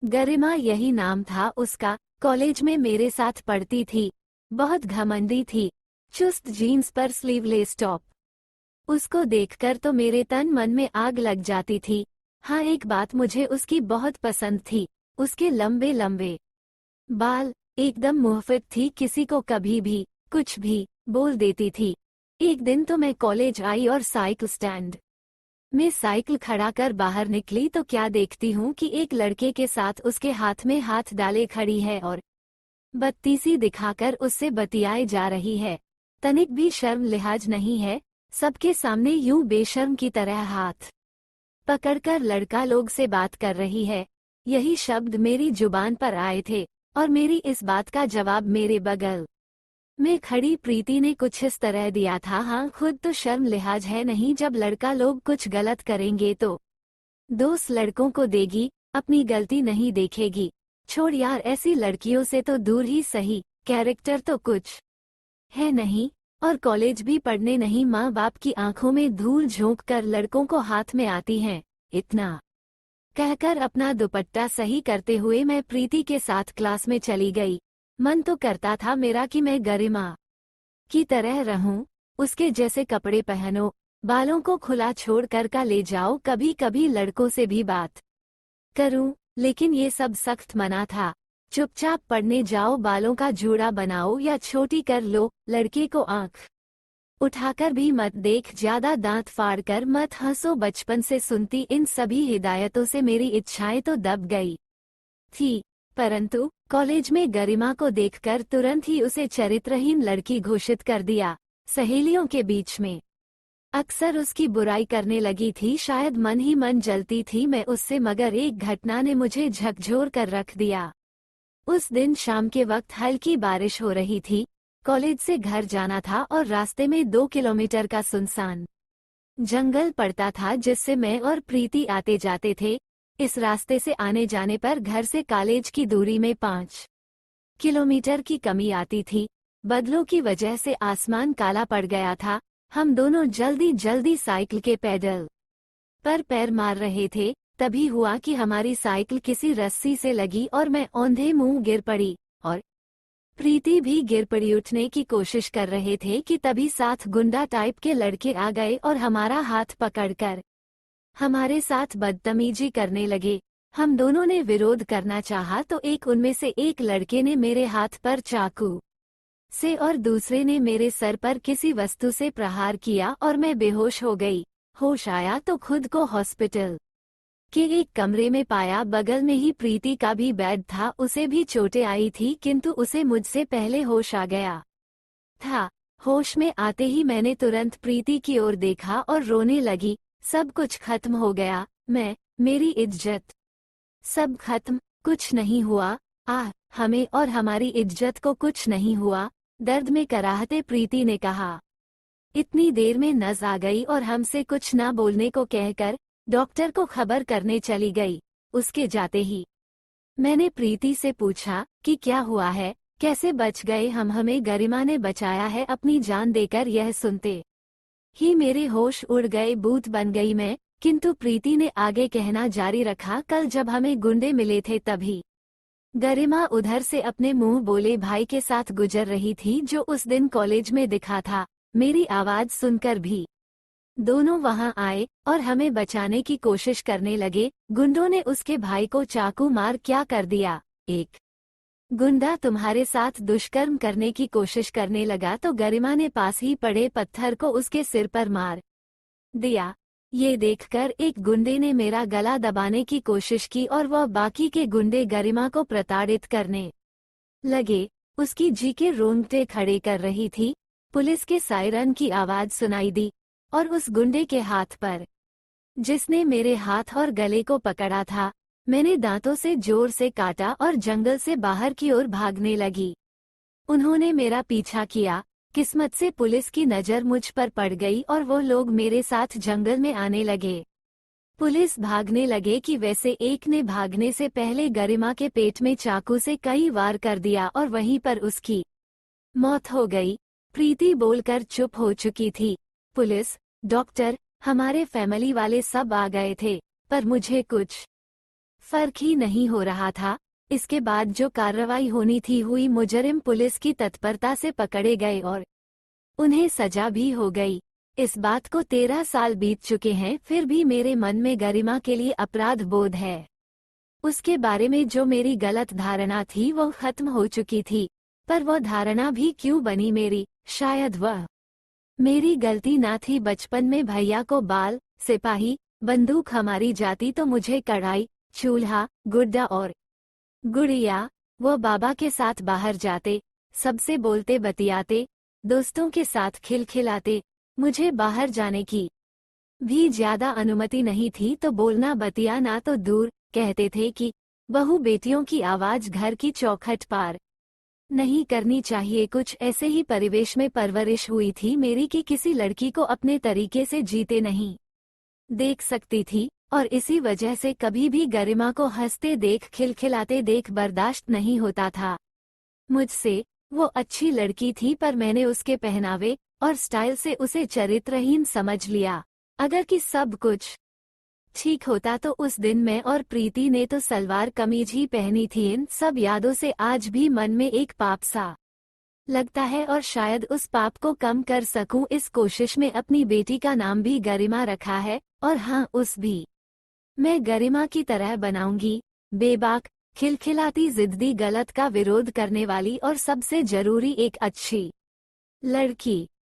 गरिमा यही नाम था उसका। कॉलेज में मेरे साथ पढ़ती थी। बहुत घमंडी थी। चुस्त जीन्स पर स्लीवलेस टॉप। उसको देखकर तो मेरे तन मन में आग लग जाती थी। हाँ, एक बात मुझे उसकी बहुत पसंद थी। उसके लंबे लंबे बाल। एकदम मुहफ़्फ़ित थी, किसी को कभी भी कुछ भी बोल देती थी। एक दिन तो मैं कॉलेज आई और साइकिल स्टैंड में साइकिल खड़ा कर बाहर निकली तो क्या देखती हूँ कि एक लड़के के साथ उसके हाथ में हाथ डाले खड़ी है और बत्तीसी दिखाकर उससे बतियाए जा रही है। तनिक भी शर्म लिहाज नहीं है। सबके सामने यूं बेशर्म की तरह हाथ पकड़कर लड़का लोग से बात कर रही है। यही शब्द मेरी जुबान पर आए थे और मेरी इस बात का जवाब मेरे बगल में खड़ी प्रीति ने कुछ इस तरह दिया था। हाँ, खुद तो शर्म लिहाज है नहीं, जब लड़का लोग कुछ गलत करेंगे तो दोस्त लड़कों को देगी, अपनी गलती नहीं देखेगी। छोड़ यार, ऐसी लड़कियों से तो दूर ही सही। कैरेक्टर तो कुछ है नहीं और कॉलेज भी पढ़ने नहीं, माँ बाप की आंखों में धूल झोंक कर लड़कों को हाथ में आती हैं। इतना कहकर अपना दुपट्टा सही करते हुए मैं प्रीति के साथ क्लास में चली गई। मन तो करता था मेरा कि मैं गरिमा की तरह रहूं, उसके जैसे कपड़े पहनो, बालों को खुला छोड़ कर का ले जाओ, कभी कभी लड़कों से भी बात करूं, लेकिन ये सब सख्त मना था। चुपचाप पढ़ने जाओ, बालों का जूड़ा बनाओ या छोटी कर लो, लड़के को आंख उठाकर भी मत देख, ज्यादा दांत फाड़ कर मत हंसो। बचपन से सुनती इन सभी हिदायतों से मेरी इच्छाएं तो दब गई थी, परंतु कॉलेज में गरिमा को देखकर तुरंत ही उसे चरित्रहीन लड़की घोषित कर दिया। सहेलियों के बीच में अक्सर उसकी बुराई करने लगी थी, शायद मन ही मन जलती थी मैं उससे, मगर एक घटना ने मुझे झकझोर कर रख दिया। उस दिन शाम के वक्त हल्की बारिश हो रही थी। कॉलेज से घर जाना था और रास्ते में 2 किलोमीटर का सुनसान जंगल पड़ता था जिससे मैं और प्रीति आते जाते थे। इस रास्ते से आने जाने पर घर से कॉलेज की दूरी में 5 किलोमीटर की कमी आती थी। बादलों की वजह से आसमान काला पड़ गया था। हम दोनों जल्दी जल्दी साइकिल के पेडल पर पैर मार रहे थे। तभी हुआ कि हमारी साइकिल किसी रस्सी से लगी और मैं औंधे मुंह गिर पड़ी और प्रीति भी गिर पड़ी। उठने की कोशिश कर रहे थे कि तभी साथ गुंडा टाइप के लड़के आ गए और हमारा हाथ पकड़कर हमारे साथ बदतमीजी करने लगे। हम दोनों ने विरोध करना चाहा तो एक उनमें से एक लड़के ने मेरे हाथ पर चाकू से और दूसरे ने मेरे सर पर किसी वस्तु से प्रहार किया और मैं बेहोश हो गई। होश आया तो खुद को हॉस्पिटल के एक कमरे में पाया। बगल में ही प्रीति का भी बेड था, उसे भी चोटें आई थी, किंतु उसे मुझसे पहले होश आ गया था। होश में आते ही मैंने तुरंत प्रीति की ओर देखा और रोने लगी। सब कुछ खत्म हो गया, मेरी इज्जत, सब खत्म, कुछ नहीं हुआ। हमें और हमारी इज्जत को कुछ नहीं हुआ, दर्द में कराहते प्रीति ने कहा। इतनी देर में नज़ आ गई और हमसे कुछ ना बोलने को कहकर डॉक्टर को खबर करने चली गई। उसके जाते ही मैंने प्रीति से पूछा कि क्या हुआ है, कैसे बच गए हम, हमें गरिमा ने बचाया है अपनी जान देकर। यह सुनते ही मेरे होश उड़ गए, भूत बन गई मैं। किंतु प्रीति ने आगे कहना जारी रखा, कल जब हमें गुंडे मिले थे तभी गरिमा उधर से अपने मुंह बोले भाई के साथ गुजर रही थी जो उस दिन कॉलेज में दिखा था। मेरी आवाज सुनकर भी दोनों वहां आए और हमें बचाने की कोशिश करने लगे। गुंडों ने उसके भाई को चाकू मार क्या कर दिया। एक गुंडा तुम्हारे साथ दुष्कर्म करने की कोशिश करने लगा तो गरिमा ने पास ही पड़े पत्थर को उसके सिर पर मार दिया। ये देखकर एक गुंडे ने मेरा गला दबाने की कोशिश की और वह बाकी के गुंडे गरिमा को प्रताड़ित करने लगे। उसकी जी के रोंगटे खड़े कर रही थी। पुलिस के सायरन की आवाज सुनाई दी और उस गुंडे के हाथ पर, जिसने मेरे हाथ और गले को पकड़ा था, मैंने दांतों से जोर से काटा और जंगल से बाहर की ओर भागने लगी। उन्होंने मेरा पीछा किया। किस्मत से पुलिस की नज़र मुझ पर पड़ गई और वो लोग मेरे साथ जंगल में आने लगे। पुलिस भागने लगे कि वैसे एक ने भागने से पहले गरिमा के पेट में चाकू से कई वार कर दिया और वहीं पर उसकी मौत हो गई। प्रीति बोलकर चुप हो चुकी थी। पुलिस, डॉक्टर, हमारे फैमिली वाले सब आ गए थे, पर मुझे कुछ फर्क ही नहीं हो रहा था। इसके बाद जो कार्रवाई होनी थी हुई, मुजरिम पुलिस की तत्परता से पकड़े गए और उन्हें सजा भी हो गई। इस बात को 13 साल बीत चुके हैं, फिर भी मेरे मन में गरिमा के लिए अपराध बोध है। उसके बारे में जो मेरी गलत धारणा थी वो खत्म हो चुकी थी, पर वो धारणा भी क्यों बनी मेरी, शायद वह मेरी गलती ना थी। बचपन में भैया को बाल, सिपाही, बंदूक हमारी जाती तो मुझे कढ़ाई, चूल्हा, गुड्डा और गुड़िया। वो बाबा के साथ बाहर जाते, सबसे बोलते बतियाते, दोस्तों के साथ खिलखिलाते। मुझे बाहर जाने की भी ज्यादा अनुमति नहीं थी, तो बोलना बतियाना तो दूर, कहते थे कि बहू बेटियों की आवाज घर की चौखट पार नहीं करनी चाहिए। कुछ ऐसे ही परिवेश में परवरिश हुई थी मेरी कि किसी लड़की को अपने तरीके से जीते नहीं देख सकती थी, और इसी वजह से कभी भी गरिमा को हंसते देख, खिलखिलाते देख बर्दाश्त नहीं होता था मुझसे। वो अच्छी लड़की थी, पर मैंने उसके पहनावे और स्टाइल से उसे चरित्रहीन समझ लिया। अगर कि सब कुछ ठीक होता तो उस दिन मैं और प्रीति ने तो सलवार कमीज ही पहनी थी। इन सब यादों से आज भी मन में एक पाप सा लगता है, और शायद उस पाप को कम कर सकूं इस कोशिश में अपनी बेटी का नाम भी गरिमा रखा है। और हाँ, उस भी मैं गरिमा की तरह बनाऊंगी, बेबाक, खिलखिलाती, जिद्दी, गलत का विरोध करने वाली और सबसे जरूरी एक अच्छी लड़की।